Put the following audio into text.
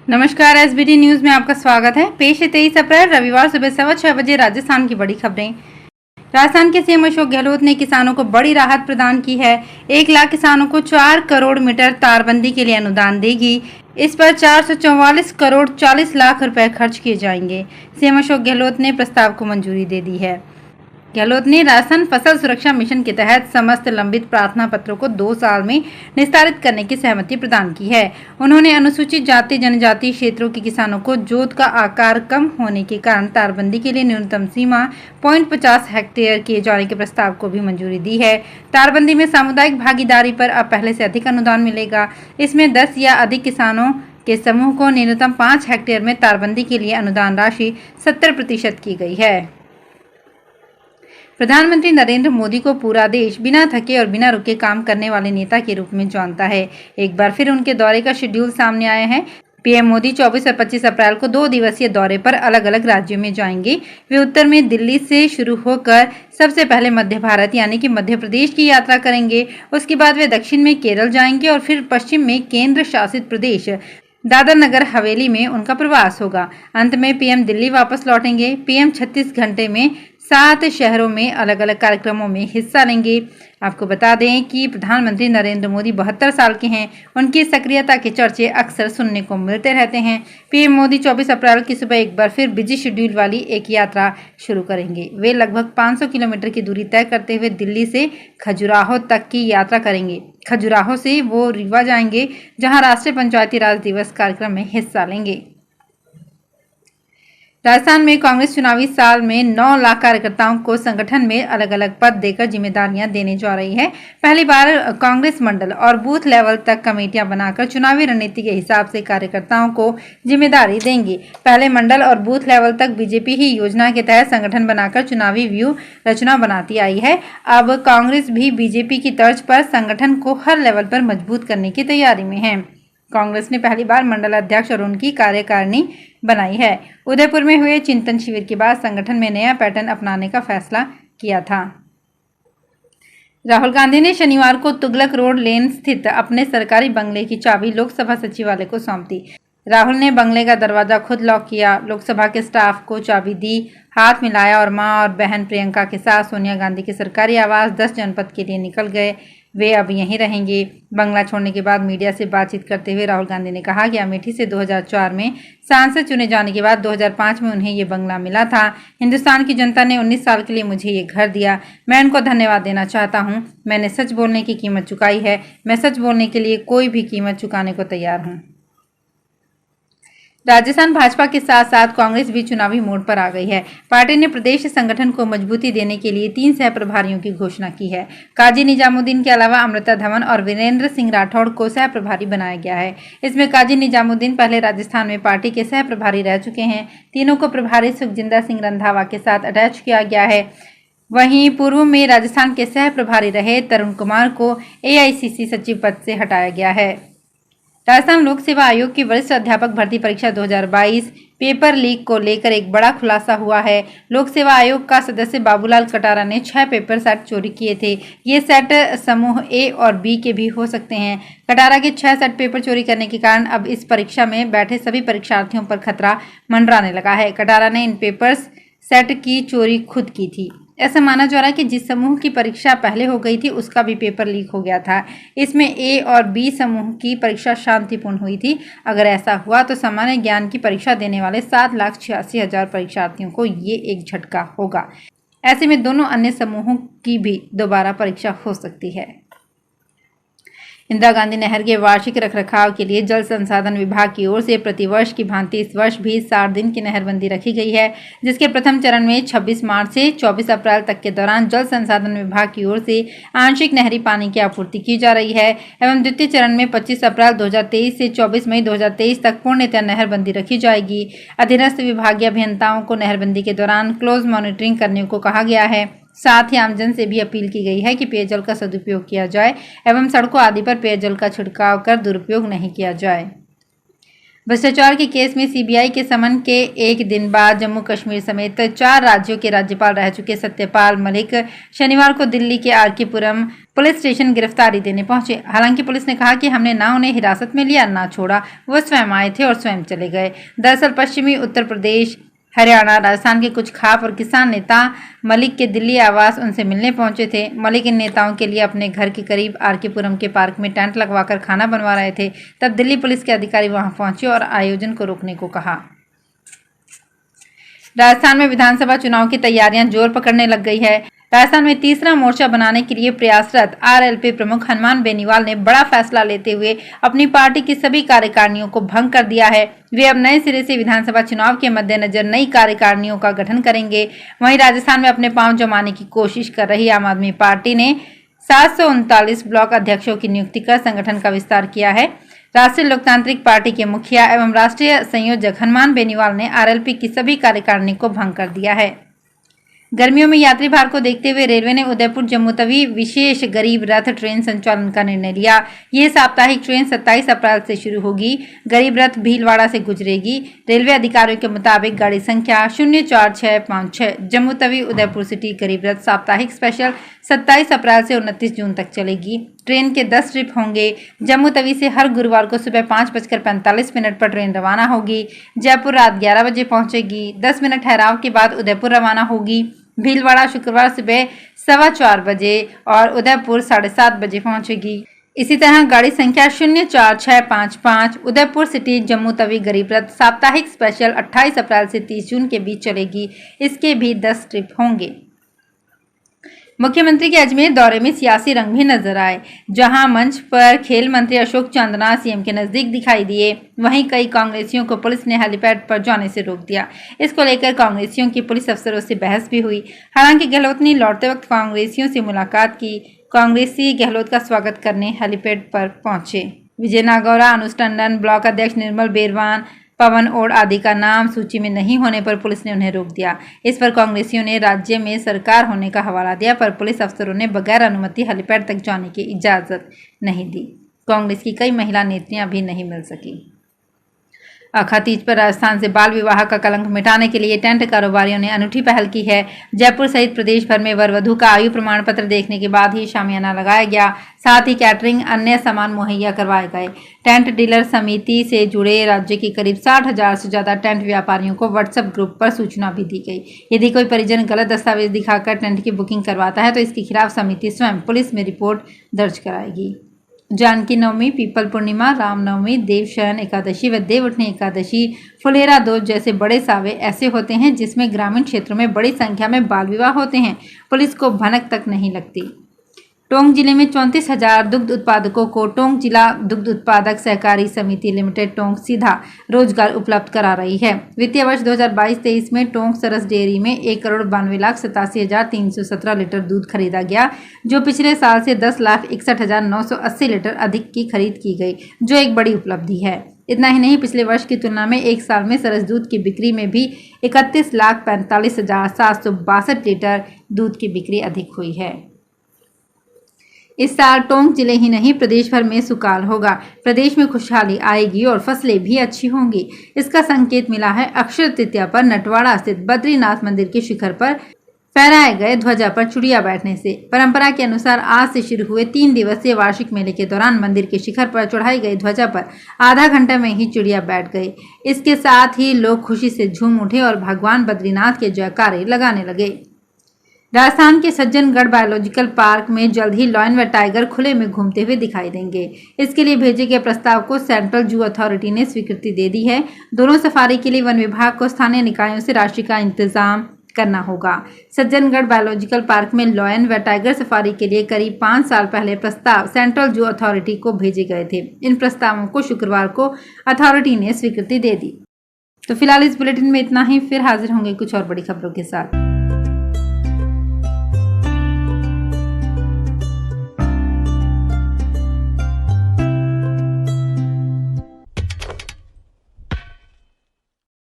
नमस्कार, SBT news में आपका स्वागत है। पेश है 23 अप्रैल रविवार सुबह 6:15 राजस्थान की बड़ी खबरें। राजस्थान के सीएम अशोक गहलोत ने किसानों को बड़ी राहत प्रदान की है। 1 लाख किसानों को 4 करोड़ मीटर तारबंदी के लिए अनुदान देगी। इस पर 444 करोड़ 40 लाख रुपए खर्च किए जाएंगे। सीएम अशोक गहलोत ने प्रस्ताव को मंजूरी दे दी है। गहलोत ने राजस्थान फसल सुरक्षा मिशन के तहत समस्त लंबित प्रार्थना पत्रों को 2 साल में निस्तारित करने की सहमति प्रदान की है। उन्होंने अनुसूचित जाति जनजाति क्षेत्रों के किसानों को जोत का आकार कम होने के कारण तारबंदी के लिए न्यूनतम सीमा 0.50 हेक्टेयर किए जाने के प्रस्ताव को भी मंजूरी दी है। तारबंदी में सामुदायिक भागीदारी पर अब पहले से अधिक अनुदान मिलेगा। इसमें 10 या अधिक किसानों के समूह को न्यूनतम 5 हेक्टेयर में तारबंदी के लिए अनुदान राशि 70% की गई है। प्रधानमंत्री नरेंद्र मोदी को पूरा देश बिना थके और बिना रुके काम करने वाले नेता के रूप में जानता है। एक बार फिर उनके दौरे का शेड्यूल सामने आया है। पीएम मोदी 24 और 25 अप्रैल को 2 दिवसीय दौरे पर अलग अलग राज्यों में जाएंगे। वे उत्तर में दिल्ली से शुरू होकर सबसे पहले मध्य भारत यानी कि मध्य प्रदेश की यात्रा करेंगे। उसके बाद वे दक्षिण में केरल जाएंगे और फिर पश्चिम में केंद्र शासित प्रदेश दादर नगर हवेली में उनका प्रवास होगा। अंत में पीएम दिल्ली वापस लौटेंगे। पीएम 36 घंटे में 7 शहरों में अलग अलग कार्यक्रमों में हिस्सा लेंगे। आपको बता दें कि प्रधानमंत्री नरेंद्र मोदी 72 साल के हैं। उनकी सक्रियता के चर्चे अक्सर सुनने को मिलते रहते हैं। पीएम मोदी 24 अप्रैल की सुबह एक बार फिर बिजी शेड्यूल वाली एक यात्रा शुरू करेंगे। वे लगभग 500 किलोमीटर की दूरी तय करते हुए दिल्ली से खजुराहो तक की यात्रा करेंगे। खजुराहो से वो रीवा जाएंगे, जहां राष्ट्रीय पंचायती राज दिवस कार्यक्रम में हिस्सा लेंगे। राजस्थान में कांग्रेस चुनावी साल में 9 लाख कार्यकर्ताओं को संगठन में अलग अलग पद देकर जिम्मेदारियां देने जा रही है। पहली बार कांग्रेस मंडल और बूथ लेवल तक कमेटियां बनाकर चुनावी रणनीति के हिसाब से कार्यकर्ताओं को जिम्मेदारी देंगी। पहले मंडल और बूथ लेवल तक बीजेपी ही योजना के तहत संगठन बनाकर चुनावी व्यूह रचना बनाती आई है। अब कांग्रेस भी बीजेपी की तर्ज पर संगठन को हर लेवल पर मजबूत करने की तैयारी में है। कांग्रेस ने पहली बार मंडल अध्यक्ष और उनकी कार्यकारिणी बनाई है। उदयपुर में हुए चिंतन शिविर के बाद संगठन में नया पैटर्न अपनाने का फैसला किया था। राहुल गांधी ने शनिवार को तुगलक रोड लेन स्थित अपने सरकारी बंगले की चाबी लोकसभा सचिवालय को सौंप दी। राहुल ने बंगले का दरवाजा खुद लॉक किया, लोकसभा के स्टाफ को चाबी दी, हाथ मिलाया और मां और बहन प्रियंका के साथ सोनिया गांधी के सरकारी आवास 10 जनपद के लिए निकल गए। वे अब यहीं रहेंगे। बंगला छोड़ने के बाद मीडिया से बातचीत करते हुए राहुल गांधी ने कहा कि अमेठी से 2004 में सांसद चुने जाने के बाद 2005 में उन्हें ये बंगला मिला था। हिंदुस्तान की जनता ने 19 साल के लिए मुझे ये घर दिया। मैं उनको धन्यवाद देना चाहता हूँ। मैंने सच बोलने की कीमत चुकाई है। मैं सच बोलने के लिए कोई भी कीमत चुकाने को तैयार हूँ। राजस्थान भाजपा के साथ साथ कांग्रेस भी चुनावी मोड पर आ गई है। पार्टी ने प्रदेश संगठन को मजबूती देने के लिए 3 सह प्रभारियों की घोषणा की है। काजी निजामुद्दीन के अलावा अमृता धवन और वीरेंद्र सिंह राठौड़ को सह प्रभारी बनाया गया है। इसमें काजी निजामुद्दीन पहले राजस्थान में पार्टी के सह प्रभारी रह चुके हैं। तीनों को प्रभारी सुखजिंदर सिंह रंधावा के साथ अटैच किया गया है। वहीं पूर्व में राजस्थान के सह प्रभारी रहे तरुण कुमार को AICC सचिव पद से हटाया गया है। राजस्थान लोक सेवा आयोग की वरिष्ठ अध्यापक भर्ती परीक्षा 2022 पेपर लीक को लेकर एक बड़ा खुलासा हुआ है। लोक सेवा आयोग का सदस्य बाबूलाल कटारा ने 6 पेपर सेट चोरी किए थे। ये सेट समूह A और B के भी हो सकते हैं। कटारा के 6 सेट पेपर चोरी करने के कारण अब इस परीक्षा में बैठे सभी परीक्षार्थियों पर खतरा मंडराने लगा है। कटारा ने इन पेपर्स सेट की चोरी खुद की थी। ऐसा माना जा रहा है कि जिस समूह की परीक्षा पहले हो गई थी उसका भी पेपर लीक हो गया था। इसमें A और B समूह की परीक्षा शांतिपूर्ण हुई थी। अगर ऐसा हुआ तो सामान्य ज्ञान की परीक्षा देने वाले 7,86,000 परीक्षार्थियों को ये एक झटका होगा। ऐसे में दोनों अन्य समूहों की भी दोबारा परीक्षा हो सकती है। इंदिरा गांधी नहर के वार्षिक रखरखाव के लिए जल संसाधन विभाग की ओर से प्रतिवर्ष की भांति इस वर्ष भी 60 दिन की नहरबंदी रखी गई है, जिसके प्रथम चरण में 26 मार्च से 24 अप्रैल तक के दौरान जल संसाधन विभाग की ओर से आंशिक नहरी पानी की आपूर्ति की जा रही है एवं द्वितीय चरण में 25 अप्रैल 2023 से 24 मई 2023 तक पूर्णतः नहरबंदी रखी जाएगी। अधीनस्थ विभागीय अभियंताओं को नहरबंदी के दौरान क्लोज मॉनिटरिंग करने को कहा गया है। साथ ही आमजन से भी अपील की गई है कि पेयजल का सदुपयोग किया जाए एवं सड़कों आदि पर पेयजल का छिड़काव कर दुरुपयोग नहीं किया जाए। भ्रष्टाचार के केस में सीबीआई के समन के एक दिन बाद जम्मू कश्मीर समेत 4 राज्यों के राज्यपाल रह चुके सत्यपाल मलिक शनिवार को दिल्ली के आरके पुरम पुलिस स्टेशन गिरफ्तारी देने पहुंचे। हालांकि पुलिस ने कहा कि हमने ना उन्हें हिरासत में लिया ना छोड़ा, वो स्वयं आए थे और स्वयं चले गए। दरअसल पश्चिमी उत्तर प्रदेश, हरियाणा, राजस्थान के कुछ खाप और किसान नेता मलिक के दिल्ली आवास उनसे मिलने पहुंचे थे। मलिक इन नेताओं के लिए अपने घर के करीब आरके पुरम के पार्क में टेंट लगवाकर खाना बनवा रहे थे। तब दिल्ली पुलिस के अधिकारी वहां पहुंचे और आयोजन को रोकने को कहा। राजस्थान में विधानसभा चुनाव की तैयारियां जोर पकड़ने लग गई है। राजस्थान में तीसरा मोर्चा बनाने के लिए प्रयासरत आरएलपी प्रमुख हनुमान बेनीवाल ने बड़ा फैसला लेते हुए अपनी पार्टी की सभी कार्यकारिणियों को भंग कर दिया है। वे अब नए सिरे से विधानसभा चुनाव के मद्देनजर नई कार्यकारिणियों का गठन करेंगे। वहीं राजस्थान में अपने पांव जमाने की कोशिश कर रही आम आदमी पार्टी ने 739 ब्लॉक अध्यक्षों की नियुक्ति कर संगठन का विस्तार किया है। राष्ट्रीय लोकतांत्रिक पार्टी के मुखिया एवं राष्ट्रीय संयोजक हनुमान बेनीवाल ने आरएलपी की सभी कार्यकारिणी को भंग कर दिया है। गर्मियों में यात्री भार को देखते हुए रेलवे ने उदयपुर जम्मू तवी विशेष गरीब रथ ट्रेन संचालन का निर्णय लिया। ये साप्ताहिक ट्रेन 27 अप्रैल से शुरू होगी। गरीब रथ भीलवाड़ा से गुजरेगी। रेलवे अधिकारियों के मुताबिक गाड़ी संख्या 04656 जम्मू तवी उदयपुर सिटी गरीब रथ साप्ताहिक स्पेशल 27 अप्रैल से 29 जून तक चलेगी। ट्रेन के 10 ट्रिप होंगे। जम्मू तवी से हर गुरुवार को सुबह 5:45 पर ट्रेन रवाना होगी। जयपुर रात 11 बजे पहुंचेगी। 10 मिनट ठहराव के बाद उदयपुर रवाना होगी। भीलवाड़ा शुक्रवार सुबह 4:15 बजे और उदयपुर 7:30 बजे पहुंचेगी। इसी तरह गाड़ी संख्या 04655 उदयपुर सिटी जम्मू तवी गरीब रथ साप्ताहिक स्पेशल 28 अप्रैल से 30 जून के बीच चलेगी। इसके भी 10 ट्रिप होंगे। मुख्यमंत्री के अजमेर दौरे में सियासी रंग भी नजर आए। जहां मंच पर खेल मंत्री अशोक चंद्रा सीएम के नजदीक दिखाई दिए, वहीं कई कांग्रेसियों को पुलिस ने हेलीपैड पर जाने से रोक दिया। इसको लेकर कांग्रेसियों की पुलिस अफसरों से बहस भी हुई। हालांकि गहलोत ने लौटते वक्त कांग्रेसियों से मुलाकात की। कांग्रेसी गहलोत का स्वागत करने हेलीपैड पर पहुंचे। विजय नागौरा, अनुज टंडन, ब्लॉक अध्यक्ष निर्मल बेरवान, पवन ओड आदि का नाम सूची में नहीं होने पर पुलिस ने उन्हें रोक दिया। इस पर कांग्रेसियों ने राज्य में सरकार होने का हवाला दिया, पर पुलिस अफसरों ने बगैर अनुमति हेलीपैड तक जाने की इजाजत नहीं दी। कांग्रेस की कई महिला नेत्रियां भी नहीं मिल सकी। अखा तीज पर राजस्थान से बाल विवाह का कलंक मिटाने के लिए टेंट कारोबारियों ने अनूठी पहल की है। जयपुर सहित प्रदेश भर में वर वधू का आयु प्रमाण पत्र देखने के बाद ही शामियाना लगाया गया। साथ ही कैटरिंग अन्य सामान मुहैया करवाए गए। टेंट डीलर समिति से जुड़े राज्य के करीब 60,000 से ज्यादा टेंट व्यापारियों को व्हाट्सएप ग्रुप पर सूचना भी दी गई। यदि कोई परिजन गलत दस्तावेज दिखाकर टेंट की बुकिंग करवाता है तो इसके खिलाफ समिति स्वयं पुलिस में रिपोर्ट दर्ज कराएगी। जानकी नवमी, पीपल पूर्णिमा, रामनवमी, देवशयन एकादशी व देवउठनी एकादशी, फुलेरा दूज जैसे बड़े सावे ऐसे होते हैं जिसमें ग्रामीण क्षेत्रों में बड़ी संख्या में बाल विवाह होते हैं। पुलिस को भनक तक नहीं लगती। टोंक जिले में 34,000 दुग्ध उत्पादकों को टोंक जिला दुग्ध उत्पादक सहकारी समिति लिमिटेड टोंक सीधा रोजगार उपलब्ध करा रही है। वित्तीय वर्ष 2022-23 में टोंक सरस डेयरी में 1,92,87,317 लीटर दूध खरीदा गया, जो पिछले साल से 10,61,980 लीटर अधिक की खरीद की गई, जो एक बड़ी उपलब्धि है। इतना ही नहीं, पिछले वर्ष की तुलना में एक साल में सरस दूध की बिक्री में भी 31,45,762 लीटर दूध की बिक्री अधिक हुई है। इस साल टोंक जिले ही नहीं प्रदेश भर में सुकाल होगा। प्रदेश में खुशहाली आएगी और फसलें भी अच्छी होंगी। इसका संकेत मिला है अक्षय तृतीया पर नटवाड़ा स्थित बद्रीनाथ मंदिर के शिखर पर फहराए गए ध्वजा पर चिड़िया बैठने से। परंपरा के अनुसार आज से शुरू हुए 3 दिवसीय वार्षिक मेले के दौरान मंदिर के शिखर पर चढ़ाई गई ध्वजा पर आधा घंटा में ही चिड़िया बैठ गई। इसके साथ ही लोग खुशी से झूम उठे और भगवान बद्रीनाथ के जयकारे लगाने लगे। राजस्थान के सज्जनगढ़ बायोलॉजिकल पार्क में जल्द ही लॉयन व टाइगर खुले में घूमते हुए दिखाई देंगे। इसके लिए भेजे गए प्रस्ताव को सेंट्रल जू अथॉरिटी ने स्वीकृति दे दी है। दोनों सफारी के लिए वन विभाग को स्थानीय निकायों से राशि का इंतजाम करना होगा। सज्जनगढ़ बायोलॉजिकल पार्क में लॉयन व टाइगर सफारी के लिए करीब 5 साल पहले प्रस्ताव सेंट्रल जू अथॉरिटी को भेजे गए थे। इन प्रस्तावों को शुक्रवार को अथॉरिटी ने स्वीकृति दे दी। तो फिलहाल इस बुलेटिन में इतना ही। फिर हाजिर होंगे कुछ और बड़ी खबरों के साथ।